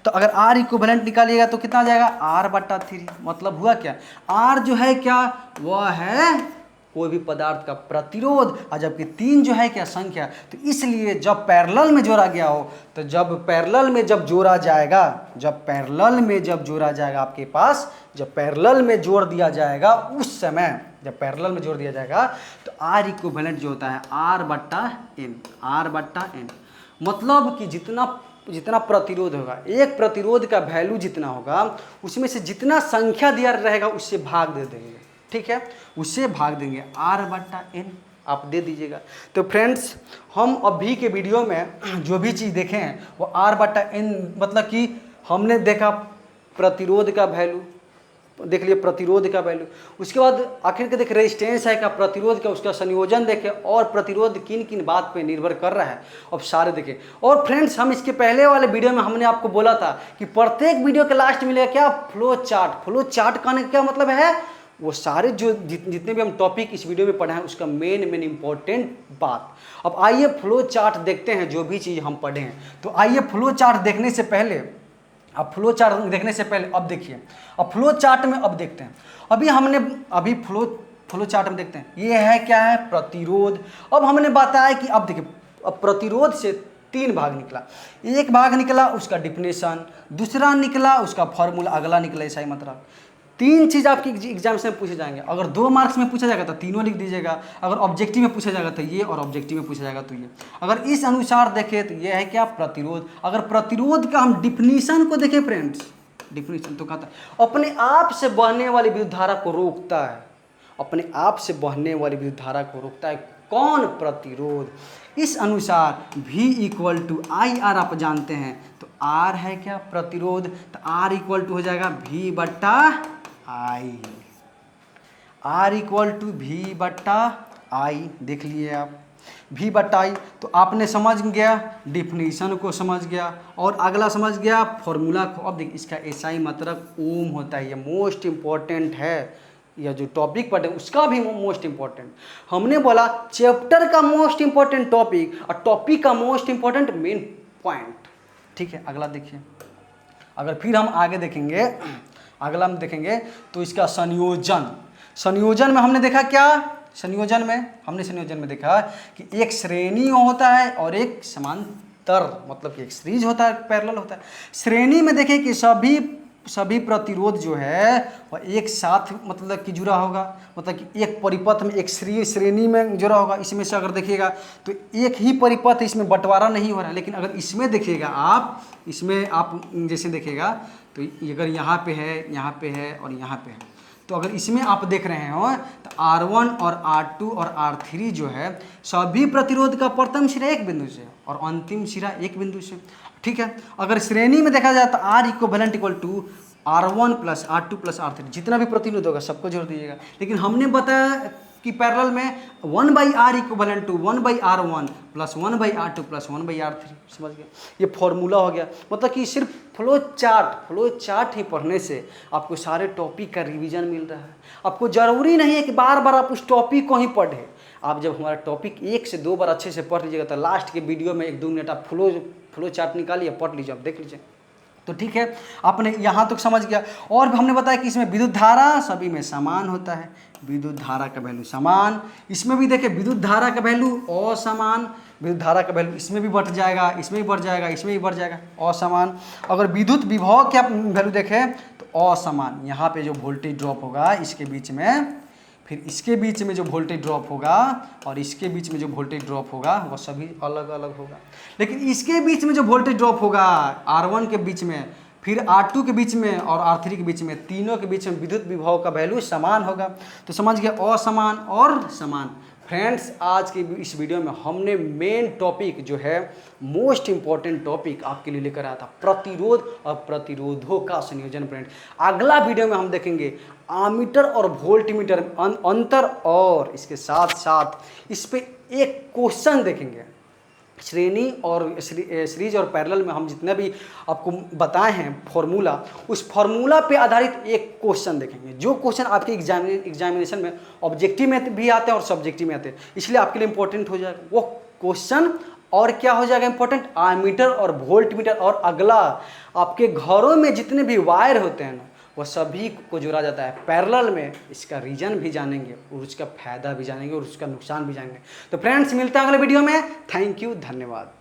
तो अगर R इक्विवेलेंट निकालिएगा तो कितना आ जाएगा R/3। मतलब हुआ क्या, R जो है क्या, वह है कोई भी पदार्थ का प्रतिरोध, और जबकि 3 जो है क्या संख्या। तो इसलिए जब पैरेलल में जोड़ा गया हो, तो जब पैरेलल में जब जोड़ा जाएगा आपके पास, जब पैरेलल में जोड़ दिया जाएगा उस समय, जब पैरेलल में जोड़ दिया जाएगा तो R इक्विवेलेंट जो होता है R/N, मतलब कि जितना प्रतिरोध होगा, एक प्रतिरोध का वैल्यू जितना होगा उसमें से जितना संख्या दिया रहेगा उससे भाग दे देंगे। ठीक है, उससे भाग देंगे, R/N आप दे दीजिएगा। तो फ्रेंड्स, हम अभी के वीडियो में जो भी चीज़ देखे हैं वो R/N, मतलब कि हमने देखा प्रतिरोध का वैल्यू, देख लिया प्रतिरोध का वैल्यू, उसके बाद आखिर के देखे रेजिस्टेंस है का, प्रतिरोध का उसका संयोजन देखे, और प्रतिरोध किन किन बात पे निर्भर कर रहा है अब सारे देखे। और फ्रेंड्स, हम इसके पहले वाले वीडियो में हमने आपको बोला था कि प्रत्येक वीडियो के लास्ट में मिलेगा क्या, फ्लो चार्ट कहने का क्या मतलब है, वो सारे जो जितने भी हम टॉपिक इस वीडियो में पढ़े हैं उसका मेन इंपॉर्टेंट बात। अब आइए फ्लो चार्ट देखते हैं, जो भी चीज़ हम पढ़े हैं। तो आइए फ्लो चार्ट देखने से पहले, अब फ्लो चार्ट देखने से पहले अब देखिए, अब फ्लो चार्ट में अब देखते हैं। अभी फ्लो चार्ट में देखते हैं, ये है क्या है प्रतिरोध। अब हमने बताया कि अब देखिए, अब प्रतिरोध से 3 भाग निकला, एक भाग निकला उसका डिफिनेशन, दूसरा निकला उसका फॉर्मूला, अगला निकला ईसाई मतलब। 3 चीज़ आपके एग्जाम से पूछे जाएंगे। अगर 2 मार्क्स में पूछा जाएगा तो तीनों लिख दीजिएगा, अगर ऑब्जेक्टिव में पूछा जाएगा तो ये, और ऑब्जेक्टिव में पूछा जाएगा तो ये। अगर इस अनुसार देखें तो ये है क्या प्रतिरोध। अगर प्रतिरोध का हम डिफिनीशन को देखें फ्रेंड्स, डिफिनीशन तो कहता है अपने आप से बहने वाली विद्युत धारा को रोकता है, अपने आप से बहने वाली विद्युत धारा को रोकता है कौन, प्रतिरोध। इस अनुसार V = IR आप जानते हैं, तो R है क्या प्रतिरोध, तो R = हो जाएगा V/I, R = V/I। देख लिए आप V/I, तो आपने समझ गया, डिफिनीशन को समझ गया, और अगला समझ गया फॉर्मूला को। अब देखिए, इसका SI मतलब ओम होता है, ये मोस्ट इम्पॉर्टेंट है, या जो टॉपिक पढ़े उसका भी मोस्ट इम्पॉर्टेंट। हमने बोला चैप्टर का मोस्ट इम्पॉर्टेंट टॉपिक, और टॉपिक का मोस्ट इम्पॉर्टेंट मेन पॉइंट। ठीक है, अगला देखिए, अगर फिर हम आगे देखेंगे, अगला हम देखेंगे तो इसका संयोजन। संयोजन में हमने देखा क्या, संयोजन में देखा कि एक श्रेणी होता है और एक समांतर, मतलब कि एक सीरीज होता है, पैरेलल होता है। श्रेणी में देखें कि सभी प्रतिरोध जो है वह एक साथ मतलब कि जुड़ा होगा, मतलब कि एक परिपथ में एक श्रेणी में जुड़ा होगा। इसमें से अगर देखिएगा तो एक ही परिपथ, इसमें बंटवारा नहीं हो रहा है। लेकिन अगर इसमें देखिएगा आप, इसमें आप जैसे देखिएगा तो अगर यहाँ पे है, यहाँ पे है और यहाँ पे है, तो अगर इसमें आप देख रहे हो तो R1 और R2 और R3 जो है सभी प्रतिरोध का प्रथम सिरा एक बिंदु से और अंतिम सिरा एक बिंदु से, ठीक है। अगर श्रेणी में देखा जाए तो R equivalent equal to R1 plus R2 plus R3, जितना भी प्रतिरोध होगा सबको जोड़ दीजिएगा। लेकिन हमने बताया कि पैरेलल में 1/R equivalent to 1/R1 plus 1/R2 plus 1/R3, समझ गए। ये फॉर्मूला हो गया, मतलब कि सिर्फ फ्लो चार्ट ही पढ़ने से आपको सारे टॉपिक का रिवीजन मिल रहा है। आपको ज़रूरी नहीं है कि बार बार आप उस टॉपिक को ही पढ़ें। आप जब हमारा टॉपिक 1 से 2 बार अच्छे से पढ़ लीजिएगा तो लास्ट के वीडियो में 1-2 मिनट आप फ्लो चार्ट निकालिए, पढ़ लीजिए, आप देख लीजिए, तो ठीक है। आपने यहाँ तक समझ गया। और भी हमने बताया कि इसमें विद्युत धारा सभी में समान होता है, विद्युत धारा का वैल्यू समान। इसमें भी देखें विद्युत धारा का वैल्यू असमान, विद्युत धारा का वैल्यू इसमें भी बढ़ जाएगा, इसमें भी बढ़ जाएगा, इसमें भी बढ़ जाएगा, असमान। अगर विद्युत विभव का वैल्यू देखें तो असमान, यहाँ पे जो वोल्टेज ड्रॉप होगा इसके बीच में, फिर इसके बीच में जो वोल्टेज ड्रॉप होगा और इसके बीच में जो वोल्टेज ड्रॉप होगा वह सभी अलग अलग होगा। लेकिन इसके बीच में जो वोल्टेज ड्रॉप होगा R1 के बीच में, फिर R2 के बीच में और R3 के बीच में, तीनों के बीच में विद्युत विभव का वैल्यू समान होगा। तो समझ गए, असमान और समान। फ्रेंड्स, आज की इस वीडियो में हमने मेन टॉपिक जो है, मोस्ट इंपॉर्टेंट टॉपिक आपके लिए लेकर आया था, प्रतिरोध और प्रतिरोधों का संयोजन। फ्रेंड, अगला वीडियो में हम देखेंगे आमीटर और वोल्टमीटर अंतर, और इसके साथ साथ इस पे एक क्वेश्चन देखेंगे। श्रेणी और सीरीज और पैरेलल में हम जितने भी आपको बताए हैं फॉर्मूला, उस फॉर्मूला पे आधारित एक क्वेश्चन देखेंगे, जो क्वेश्चन आपके एग्जामिनेशन में ऑब्जेक्टिव में भी आते हैं और सब्जेक्टिव में आते हैं, इसलिए आपके लिए इंपॉर्टेंट हो जाएगा वो क्वेश्चन। और क्या हो जाएगा इंपॉर्टेंट, आमीटर और वोल्टमीटर। और अगला, आपके घरों में जितने भी वायर होते हैं ना, वह सभी को जोड़ा जाता है पैरेलल में। इसका रीजन भी जानेंगे और उसका फायदा भी जानेंगे और उसका नुकसान भी जानेंगे। तो फ्रेंड्स, मिलते हैं अगले वीडियो में। थैंक यू, धन्यवाद।